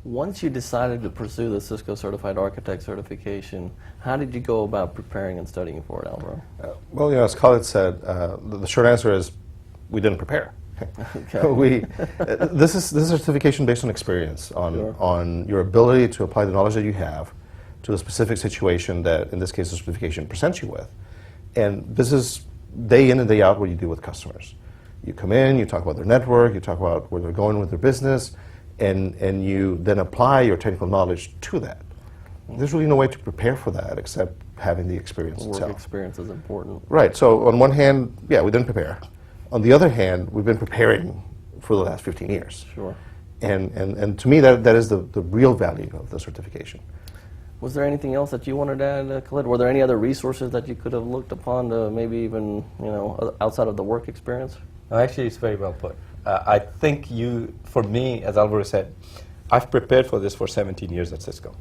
Once you decided to pursue the Cisco Certified Architect certification, how did you go about preparing and studying for it, Alvaro? Well, as Khalid said, the short answer is we didn't prepare. Okay. This is a certification based on experience, on your ability to apply the knowledge that you have to a specific situation that, in this case, the certification presents you with. And this is day in and day out what you do with customers. You come in, you talk about their network, you talk about where they're going with their business, and you then apply your technical knowledge to that. There's really no way to prepare for that except having the experience itself. Work experience is important. Right, so on one hand, yeah, we didn't prepare. On the other hand, we've been preparing for the last 15 years. Sure. And to me, that is the real value of the certification. Was there anything else that you wanted to add, Khalid? Were there any other resources that you could have looked upon to maybe even, outside of the work experience? No, actually, it's very well put. I think for me, as Alvaro said, I've prepared for this for 17 years at Cisco.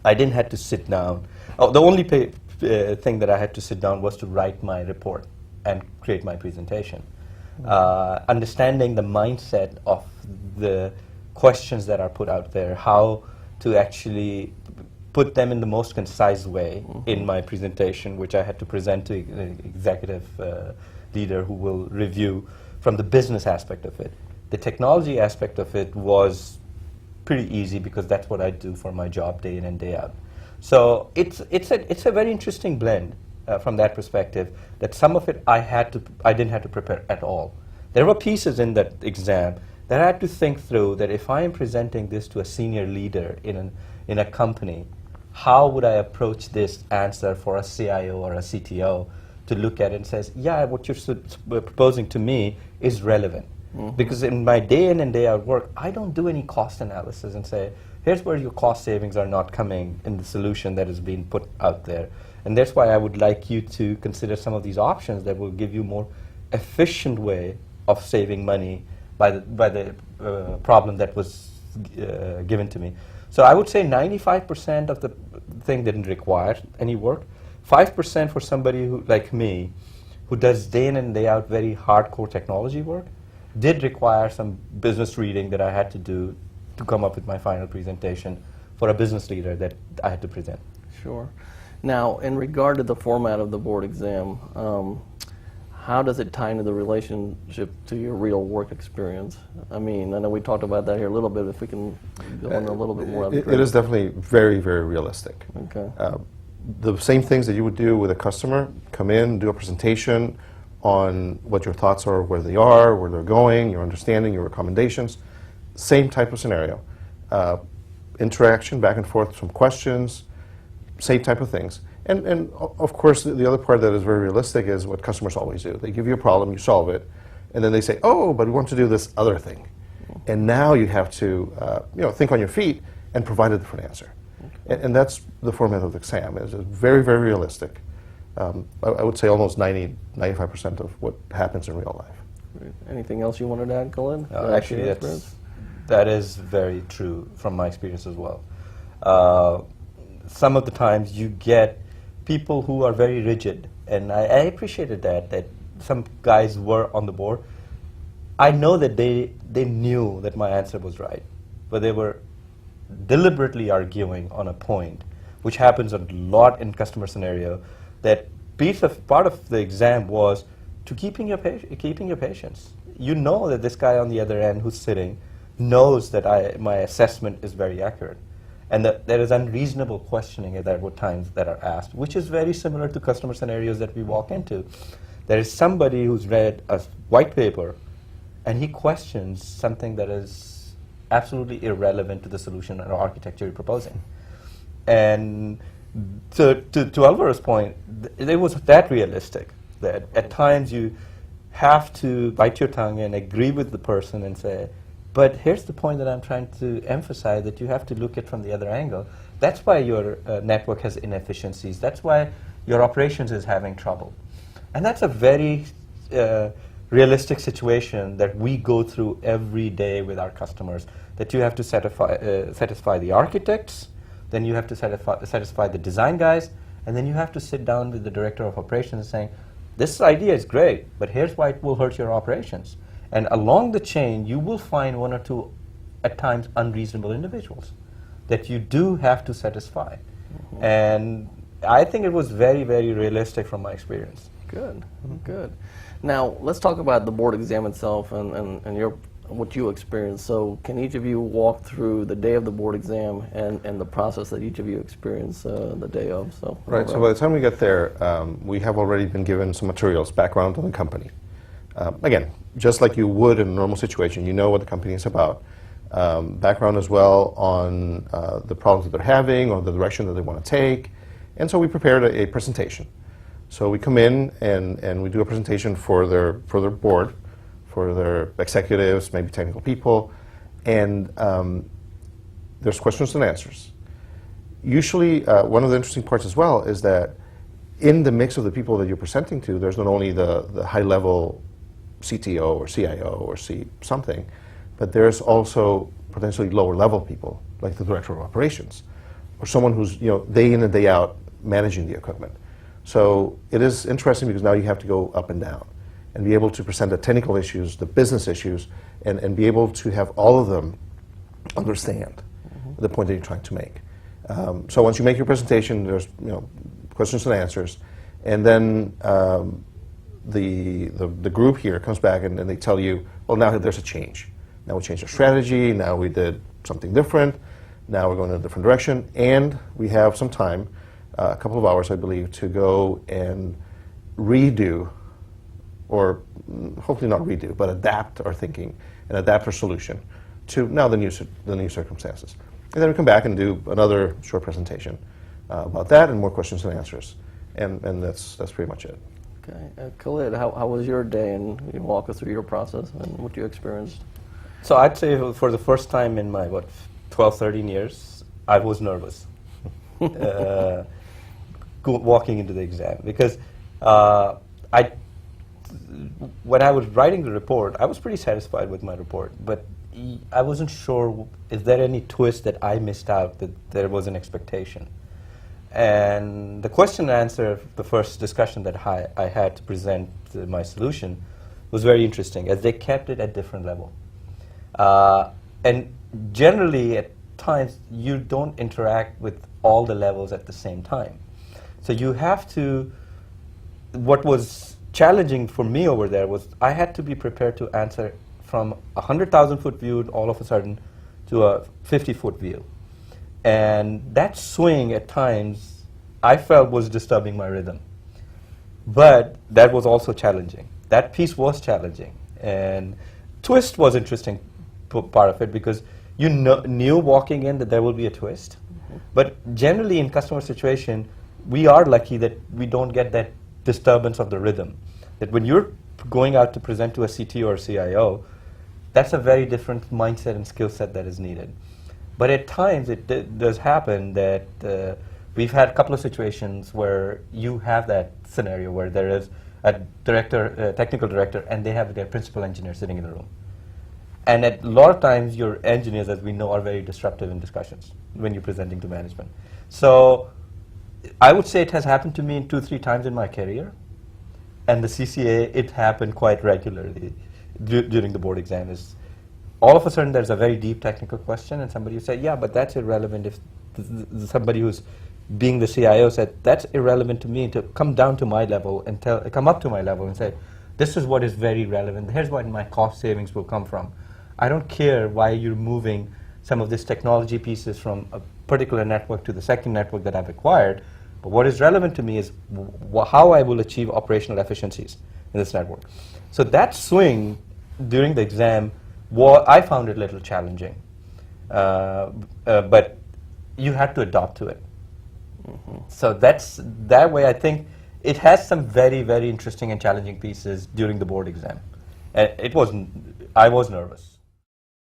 I didn't have to sit down. Oh, the only thing that I had to sit down was to write my report and create my presentation. Understanding the mindset of the questions that are put out there, how to actually put them in the most concise way in my presentation, which I had to present to the executive leader who will review from the business aspect of it. The technology aspect of it was pretty easy because that's what I do for my job day in and day out. So it's a very interesting blend from that perspective, that some of it I didn't have to prepare at all. There were pieces in that exam that I had to think through, that if I am presenting this to a senior leader in a company, how would I approach this answer for a CIO or a CTO to look at it and says, yeah, what you're proposing to me is relevant. Because in my day in and day out work, I don't do any cost analysis and say, here's where your cost savings are not coming in the solution that is being put out there. And that's why I would like you to consider some of these options that will give you more efficient way of saving money by the problem that was given to me. So I would say 95% of the thing didn't require any work. 5% for somebody who, like me, who does day in and day out very hardcore technology work, did require some business reading that I had to do to come up with my final presentation for a business leader that I had to present. Sure. Now, in regard to the format of the board exam, how does it tie into the relationship to your real work experience? I mean, I know we talked about that here a little bit. If we can go in a little bit more. It is definitely very, very realistic. Okay. The same things that you would do with a customer, come in, do a presentation on what your thoughts are, where they are, where they're going, your understanding, your recommendations. Same type of scenario. Interaction, back and forth, some questions, same type of things. And of course, the other part that is very realistic is what customers always do. They give you a problem, you solve it, and then they say, oh, but we want to do this other thing. And now you have to think on your feet and provide a different answer. And that's the format of the exam. It's very, very realistic. I would say almost 95% of what happens in real life. Great. Anything else you wanted to add, Khalid? Actually, that is very true from my experience as well. Some of the times you get people who are very rigid, and I appreciated that some guys were on the board. I know that they knew that my answer was right, but they were deliberately arguing on a point, which happens a lot in customer scenario. That part of the exam was to keeping your patience. You know that this guy on the other end who's sitting knows that my assessment is very accurate, and that there is unreasonable questioning at times that are asked, which is very similar to customer scenarios that we walk into. There is somebody who's read a white paper, and he questions something that is absolutely irrelevant to the solution or architecture you're proposing. And to Alvaro's point, it was that realistic that at times you have to bite your tongue and agree with the person and say, but here's the point that I'm trying to emphasize, that you have to look at from the other angle. That's why your network has inefficiencies. That's why your operations is having trouble. And that's a very realistic situation that we go through every day with our customers, that you have to satisfy the architects, then you have to satisfy the design guys, and then you have to sit down with the director of operations saying, this idea is great, but here's why it will hurt your operations. And along the chain, you will find one or two at times unreasonable individuals that you do have to satisfy. And I think it was very, very realistic from my experience. Good, good. Now, let's talk about the board exam itself and your, what you experienced. So can each of you walk through the day of the board exam and the process that each of you experienced the day of? So, Right, so by the time we get there, we have already been given some materials, background on the company. Again, just like you would in a normal situation, you know what the company is about. Background as well on the problems that they're having or the direction that they want to take. And so we prepared a presentation. So we come in and we do a presentation for their board, for their executives, maybe technical people, and there's questions and answers. Usually, one of the interesting parts as well is that in the mix of the people that you're presenting to, there's not only the high-level CTO or CIO or something, but there's also potentially lower-level people, like the director of operations, or someone who's day in and day out managing the equipment. So it is interesting because now you have to go up and down and be able to present the technical issues, the business issues, and be able to have all of them understand the point that you're trying to make. So once you make your presentation, there's questions and answers, and then the group here comes back and they tell you, well, now there's a change. Now we changed our strategy, now we did something different, now we're going in a different direction, and we have some time, a couple of hours, I believe, to go and redo, or hopefully not redo, but adapt our thinking and adapt our solution to now the new circumstances. And then we come back and do another short presentation about that and more questions and answers. And that's pretty much it. Okay. Khalid, how was your day, and you walk us through your process and what you experienced? So I'd say for the first time in my, 12, 13 years, I was nervous walking into the exam, because when I was writing the report, I was pretty satisfied with my report, but I wasn't sure is there any twist that I missed out, that there was an expectation. And the question and answer, the first discussion that I had to present my solution was very interesting, as they kept it at different level. And generally, at times, you don't interact with all the levels at the same time. So you have to, what was challenging for me over there was I had to be prepared to answer from a 100,000-foot view all of a sudden to a 50-foot view. And that swing at times I felt was disturbing my rhythm. But that was also challenging. That piece was challenging. And twist was interesting part of it, because you knew walking in that there will be a twist. But generally in customer situation, we are lucky that we don't get that disturbance of the rhythm. That when you're going out to present to a CTO or CIO, that's a very different mindset and skill set that is needed. But at times it does happen that we've had a couple of situations where you have that scenario where there is a director, technical director, and they have their principal engineer sitting in the room. And at a lot of times your engineers, as we know, are very disruptive in discussions when you're presenting to management. So I would say it has happened to me 2-3 times in my career. And the CCA, it happened quite regularly during the board exam. Is all of a sudden there's a very deep technical question, and somebody will say, yeah, but that's irrelevant. If somebody who's being the CIO said, that's irrelevant to me, to come down to my level and come up to my level and say, this is what is very relevant. Here's what my cost savings will come from. I don't care why you're moving some of these technology pieces from a particular network to the second network that I've acquired, but what is relevant to me is how I will achieve operational efficiencies in this network. So that swing during the exam, I found it a little challenging, but you had to adapt to it. So that way I think it has some very, very interesting and challenging pieces during the board exam. And I was nervous.